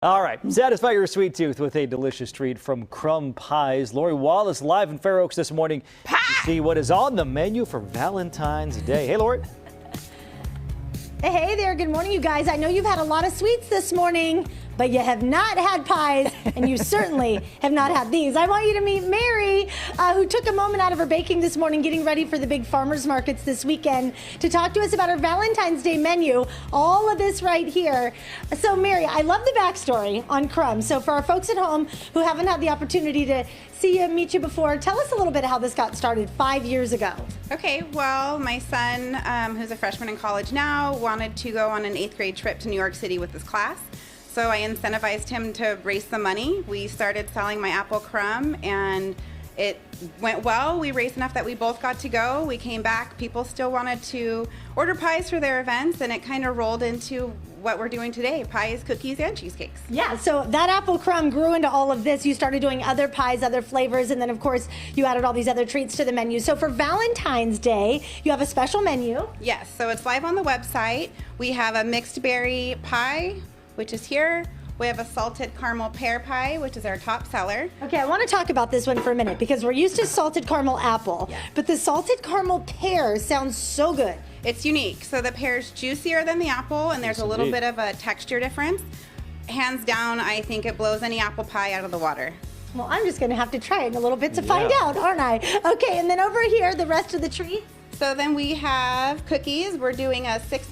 All right, satisfy your sweet tooth with a delicious treat from Crumb Pies. Lori Wallace live in Fair Oaks this morning to see what is on the menu for Valentine's Day. Hey, Lori. Hey there, good morning, you guys. I know you've had a lot of sweets this morning, but you have not had pies, and you certainly have not had these. I want you to meet Mary, who took a moment out of her baking this morning, getting ready for the big farmers markets this weekend, to talk to us about her Valentine's Day menu. All of this right here. So, Mary, I love the backstory on Crumb. So, for our folks at home who haven't had the opportunity to see you, meet you before, tell us a little bit how this got started 5 years ago. Okay, well, my son, who's a freshman in college now, wanted to go on an 8th grade trip to New York City with his class. So I incentivized him to raise the money. We started selling my apple crumb, and it went well. We raised enough that we both got to go. We came back. People still wanted to order pies for their events, and it kind of rolled into what we're doing today, pies, cookies, and cheesecakes. Yeah, so that apple crumb grew into all of this. You started doing other pies, other flavors, and then, of course, you added all these other treats to the menu. So for Valentine's Day, you have a special menu. Yes, so it's live on the website. We have a mixed berry pie, which is here. We have a salted caramel pear pie, which is our top seller. Okay, I want to talk about this one for a minute because we're used to salted caramel apple, but the salted caramel pear sounds so good. It's unique. So the pear's juicier than the apple, and there's a little bit of a texture difference. Hands down, I think it blows any apple pie out of the water. Well, I'm just going to have to try it in a little bit to find out, aren't I? Okay, and then over here, the rest of the treat. So then we have cookies. We're doing a six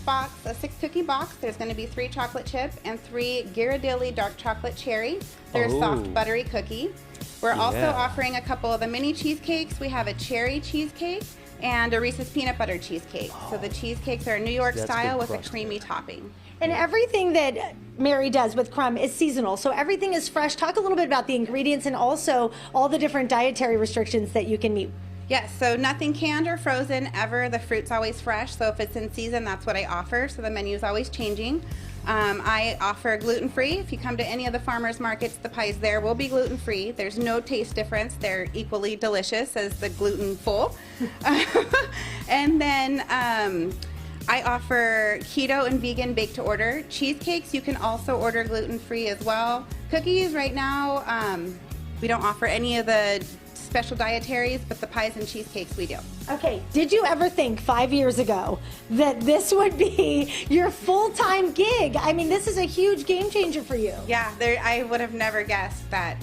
cookie box. There's going to be 3 chocolate chip and 3 Ghirardelli dark chocolate cherry. They're a soft buttery cookie. We're also offering a couple of the mini cheesecakes. We have a cherry cheesecake and a Reese's peanut butter cheesecake. So the cheesecakes are New York style with a creamy topping. And everything that Mary does with Crumb is seasonal, so everything is fresh. Talk a little bit about the ingredients and also all the different dietary restrictions that you can meet. Yes, so nothing canned or frozen ever. The fruit's always fresh, so if it's in season, that's what I offer. So the menu is always changing. I offer gluten-free. If you come to any of the farmers markets, the pies there will be gluten-free. There's no taste difference. They're equally delicious as the gluten-full. And then I offer keto and vegan bake-to-order. Cheesecakes, you can also order gluten-free as well. Cookies, right now, we don't offer any of the special dietaries, but the pies and cheesecakes we do. Okay, did you ever think 5 years ago that this would be your full-time gig? I mean, this is a huge game changer for you. Yeah, I would have never guessed that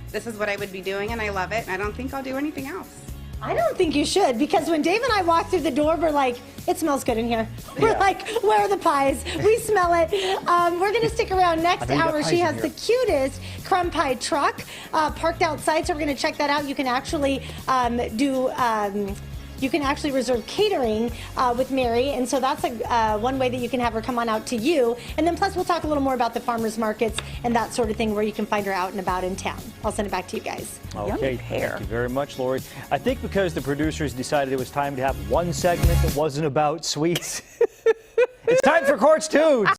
this is what I would be doing, and I love it. I don't think I'll do anything else. I don't think you should, because when Dave and I walked through the door, we're like, it smells good in here. We're like, where are the pies? We smell it. We're going to stick around next hour. She has the cutest crumb pie truck parked outside, so we're going to check that out. You can actually you can actually reserve catering with Mary, and so that's one way that you can have her come on out to you. And then plus we'll talk a little more about the farmers markets and that sort of thing where you can find her out and about in town. I'll send it back to you guys. Okay, thank you very much, Lori. I think because the producers decided it was time to have one segment that wasn't about sweets. It's time for Court's Tunes.